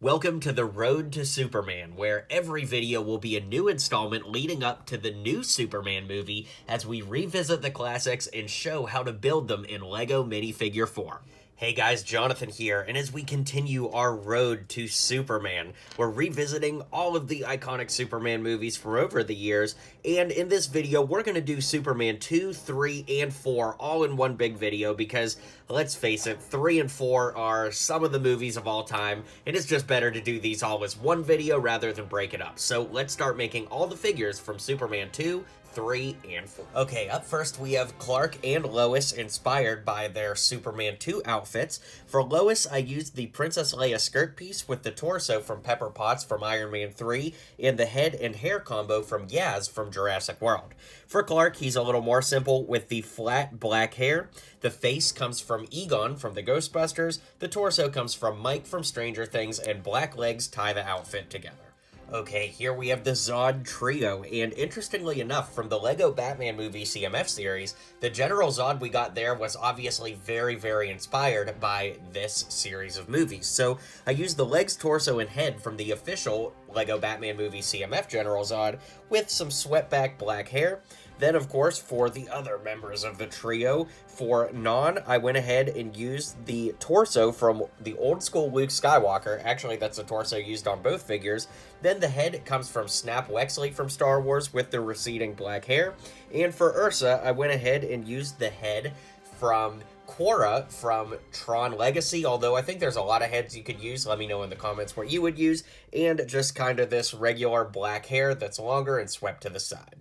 Welcome to the Road to Superman, where every video will be a new installment leading up to the new Superman movie as we revisit the classics and show how to build them in LEGO minifigure form. Hey guys, Jonathan here, and as we continue our road to Superman, we're revisiting all of the iconic Superman movies from over the years, and in this video, we're going to do Superman 2, 3, and 4 all in one big video because, let's face it, 3 and 4 are some of the movies of all time, and it's just better to do these all as one video rather than break it up. So let's start making all the figures from Superman 2, 3, and 4. Okay, up first we have Clark and Lois inspired by their Superman 2 outfits. For Lois, I used the Princess Leia skirt piece with the torso from Pepper Potts from Iron Man 3 and the head and hair combo from Yaz from Jurassic World. For Clark, he's a little more simple with the flat black hair. The face comes from Egon from the Ghostbusters, the torso comes from Mike from Stranger Things, and black legs tie the outfit together. Okay, here we have the Zod trio, and interestingly enough, from the LEGO Batman movie CMF series, the General Zod we got there was obviously very inspired by this series of movies. So I used the legs, torso, and head from the official LEGO Batman movie CMF General Zod with some swept-back black hair. Then, of course, for the other members of the trio, for Non, I went ahead and used the torso from the old school Luke Skywalker. Actually, that's the torso used on both figures. Then the head comes from Snap Wexley from Star Wars with the receding black hair. And for Ursa, I went ahead and used the head from Quora from Tron Legacy, although I think there's a lot of heads you could use. Let me know in the comments what you would use. And just kind of this regular black hair that's longer and swept to the side.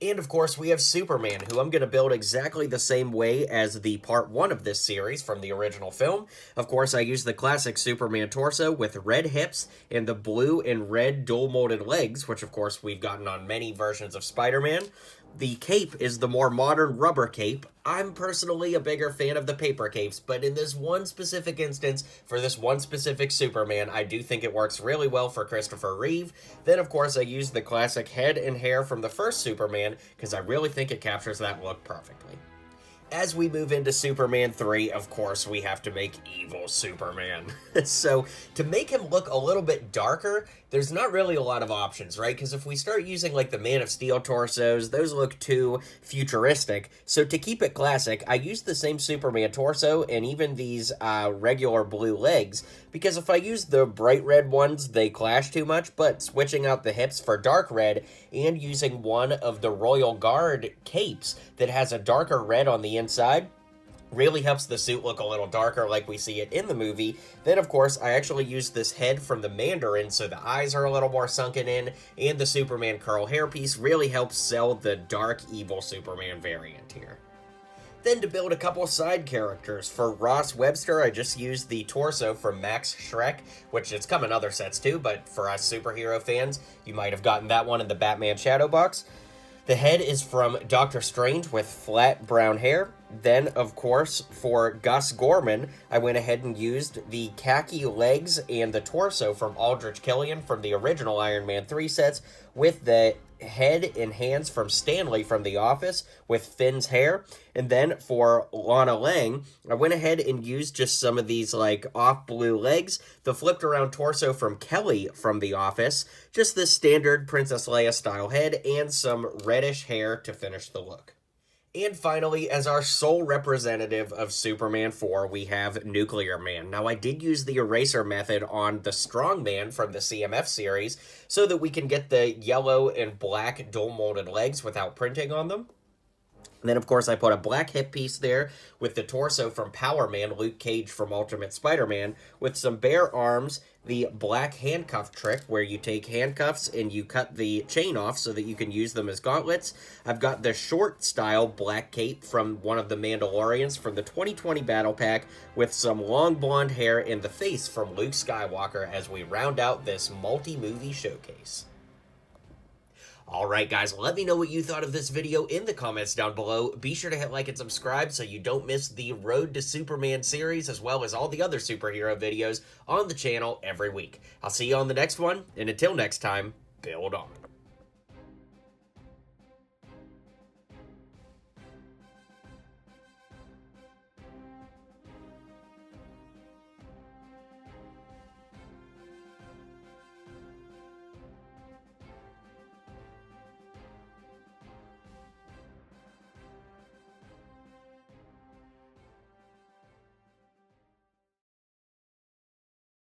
And of course, we have Superman, who I'm going to build exactly the same way as the part 1 of this series from the original film. Of course, I used the classic Superman torso with red hips and the blue and red dual-molded legs, which of course we've gotten on many versions of Spider-Man. The cape is the more modern rubber cape. I'm personally a bigger fan of the paper capes, but in this one specific instance, for this one specific Superman, I do think it works really well for Christopher Reeve. Then, of course, I used the classic head and hair from the first Superman, because I really think it captures that look perfectly. As we move into Superman 3, of course, we have to make evil Superman. So, to make him look a little bit darker, there's not really a lot of options, right? Because if we start using, like, the Man of Steel torsos, those look too futuristic. So, to keep it classic, I used the same Superman torso and even these regular blue legs, because if I use the bright red ones, they clash too much, but switching out the hips for dark red and using one of the Royal Guard capes that has a darker red on the inside really helps the suit look a little darker like we see it in the movie. Then, of course, I actually used this head from the Mandarin so the eyes are a little more sunken in, and the Superman curl hairpiece really helps sell the dark, evil Superman variant here. Then to build a couple side characters, for Ross Webster, I just used the torso from Max Schreck, which has come in other sets too, but for us superhero fans, you might have gotten that one in the Batman Shadow Box. The head is from Doctor Strange with flat brown hair. Then, of course, for Gus Gorman, I went ahead and used the khaki legs and the torso from Aldrich Killian from the original Iron Man 3 sets with the head and hands from Stanley from The Office with Finn's hair. And then for Lana Lang, I went ahead and used just some of these like off blue legs, the flipped around torso from Kelly from The Office, just the standard Princess Leia style head, and some reddish hair to finish the look. And finally, as our sole representative of Superman 4, we have Nuclear Man. Now, I did use the eraser method on the Strong Man from the CMF series so that we can get the yellow and black dual-molded legs without printing on them. And then, of course, I put a black hip piece there with the torso from Power Man, Luke Cage from Ultimate Spider-Man, with some bare arms, the black handcuff trick where you take handcuffs and you cut the chain off so that you can use them as gauntlets. I've got the short style black cape from one of the Mandalorians from the 2020 Battle Pack with some long blonde hair and the face from Luke Skywalker as we round out this multi-movie showcase. Alright guys, let me know what you thought of this video in the comments down below. Be sure to hit like and subscribe so you don't miss the Road to Superman series as well as all the other superhero videos on the channel every week. I'll see you on the next one, and until next time, build on.